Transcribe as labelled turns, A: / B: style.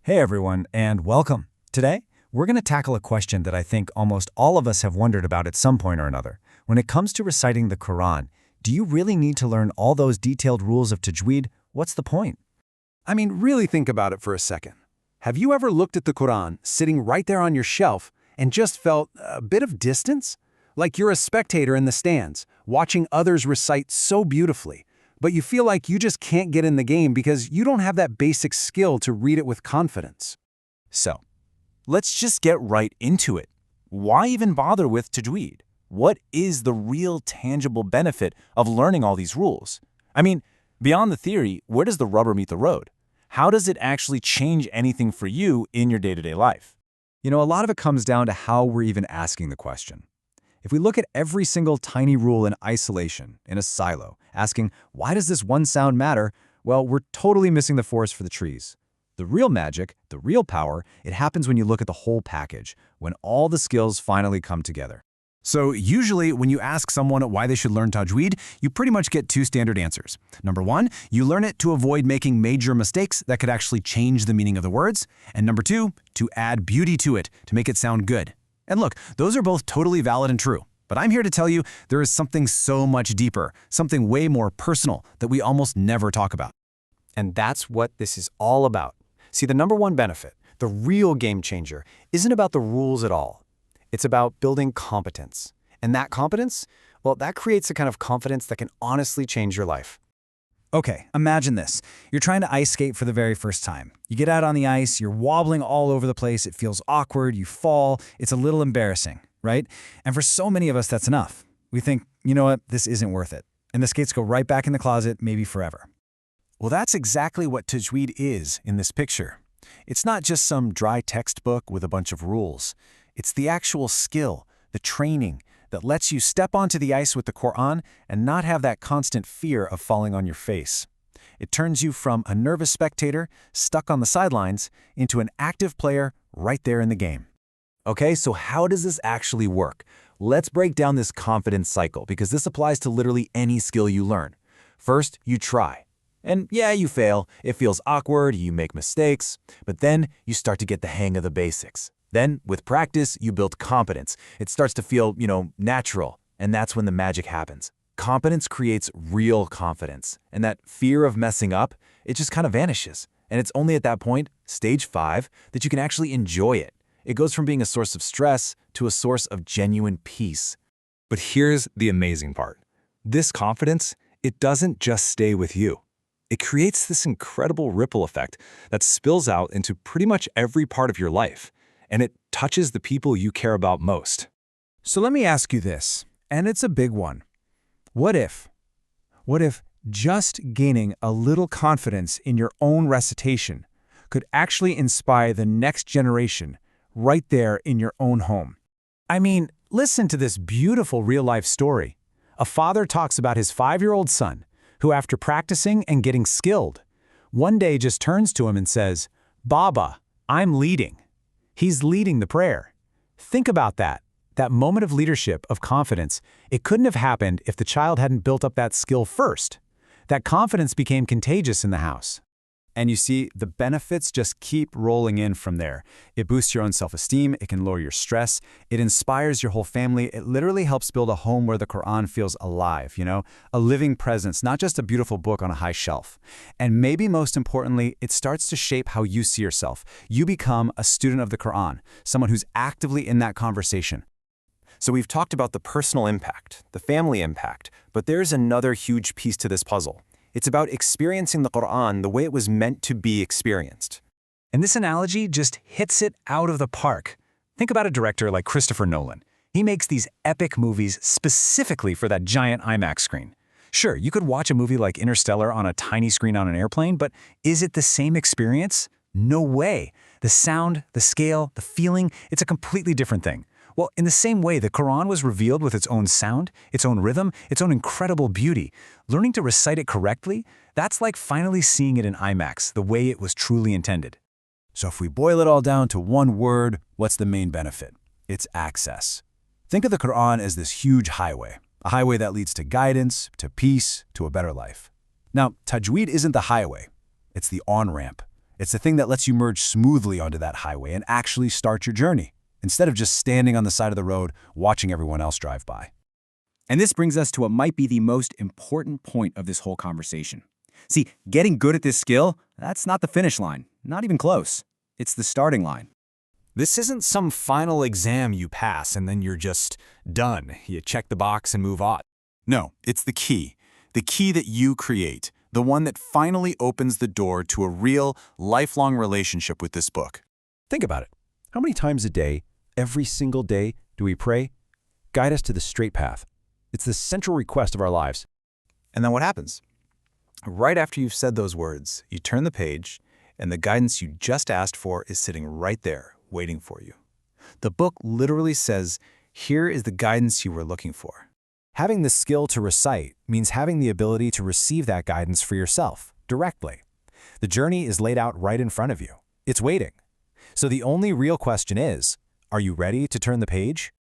A: Hey everyone, and welcome. Today, we're going to tackle a question that I think almost all of us have wondered about at some point or another. When it comes to reciting the Quran, do you really need to learn all those detailed rules of Tajweed? What's the point?
B: I mean, really think about it for a second. Have you ever looked at the Quran sitting right there on your shelf and just felt a bit of distance? Like you're a spectator in the stands, watching others recite so beautifully, but you feel like you just can't get in the game because you don't have that basic skill to read it with confidence.
C: So, let's just get right into it. Why even bother with Tajweed? What is the real tangible benefit of learning all these rules? I mean, beyond the theory, where does the rubber meet the road? How does it actually change anything for you in your day-to-day life?
A: A lot of it comes down to how we're even asking the question. If we look at every single tiny rule in isolation, in a silo, asking, why does this one sound matter? Well, we're totally missing the forest for the trees. The real magic, the real power, it happens when you look at the whole package, when all the skills finally come together.
B: So usually when you ask someone why they should learn Tajweed, you pretty much get two standard answers. Number one, you learn it to avoid making major mistakes that could actually change the meaning of the words. And number two, to add beauty to it, to make it sound good. And look, those are both totally valid and true. But I'm here to tell you there is something so much deeper, something way more personal that we almost never talk about.
D: And that's what this is all about. See, the number one benefit, the real game changer, isn't about the rules at all. It's about building competence. And that competence, well, that creates a kind of confidence that can honestly change your life.
A: Okay, imagine this. You're trying to ice skate for the very first time. You get out on the ice, you're wobbling all over the place, it feels awkward, you fall, it's a little embarrassing, right? And for so many of us, that's enough. We think, you know what, this isn't worth it. And the skates go right back in the closet, maybe forever.
C: Well, that's exactly what Tajweed is in this picture. It's not just some dry textbook with a bunch of rules. It's the actual skill, the training, that lets you step onto the ice with the Quran and not have that constant fear of falling on your face. It turns you from a nervous spectator stuck on the sidelines into an active player right there in the game.
E: Okay, so how does this actually work? Let's break down this confidence cycle because this applies to literally any skill you learn. First, you try. And yeah, you fail. It feels awkward, you make mistakes, but then you start to get the hang of the basics. Then, with practice, you build competence. It starts to feel, natural, and that's when the magic happens. Competence creates real confidence, and that fear of messing up, it just kind of vanishes. And it's only at that point, stage 5, that you can actually enjoy it. It goes from being a source of stress to a source of genuine peace.
F: But here's the amazing part. This confidence, it doesn't just stay with you. It creates this incredible ripple effect that spills out into pretty much every part of your life. And it touches the people you care about most.
B: So let me ask you this, and it's a big one. What if just gaining a little confidence in your own recitation could actually inspire the next generation right there in your own home? I mean, listen to this beautiful real-life story. A father talks about his 5-year-old son, who after practicing and getting skilled, one day just turns to him and says, "Baba, I'm leading." He's leading the prayer. Think about that moment of leadership, of confidence. It couldn't have happened if the child hadn't built up that skill first. That confidence became contagious in the house.
A: And you see, the benefits just keep rolling in from there. It boosts your own self-esteem, it can lower your stress, it inspires your whole family, it literally helps build a home where the Quran feels alive, a living presence, not just a beautiful book on a high shelf. And maybe most importantly, it starts to shape how you see yourself. You become a student of the Quran, someone who's actively in that conversation.
C: So we've talked about the personal impact, the family impact, but there's another huge piece to this puzzle. It's about experiencing the Quran the way it was meant to be experienced.
A: And this analogy just hits it out of the park. Think about a director like Christopher Nolan. He makes these epic movies specifically for that giant IMAX screen. Sure, you could watch a movie like Interstellar on a tiny screen on an airplane, but is it the same experience? No way. The sound, the scale, the feeling, it's a completely different thing. Well, in the same way, the Quran was revealed with its own sound, its own rhythm, its own incredible beauty. Learning to recite it correctly, that's like finally seeing it in IMAX, the way it was truly intended.
B: So if we boil it all down to one word, what's the main benefit? It's access. Think of the Quran as this huge highway, a highway that leads to guidance, to peace, to a better life. Now, Tajweed isn't the highway. It's the on-ramp.
C: It's the thing that lets you merge smoothly onto that highway and actually start your journey, instead of just standing on the side of the road watching everyone else drive by.
B: And this brings us to what might be the most important point of this whole conversation. See, getting good at this skill, that's not the finish line, not even close. It's the starting line.
C: This isn't some final exam you pass and then you're just done. You check the box and move on. No, it's the key that you create, the one that finally opens the door to a real, lifelong relationship with this book.
G: Think about it. How many times a day, every single day, do we pray? Guide us to the straight path. It's the central request of our lives.
D: And then what happens? Right after you've said those words, you turn the page, and the guidance you just asked for is sitting right there, waiting for you. The book literally says, here is the guidance you were looking for.
C: Having the skill to recite means having the ability to receive that guidance for yourself, directly. The journey is laid out right in front of you. It's waiting. So the only real question is, are you ready to turn the page?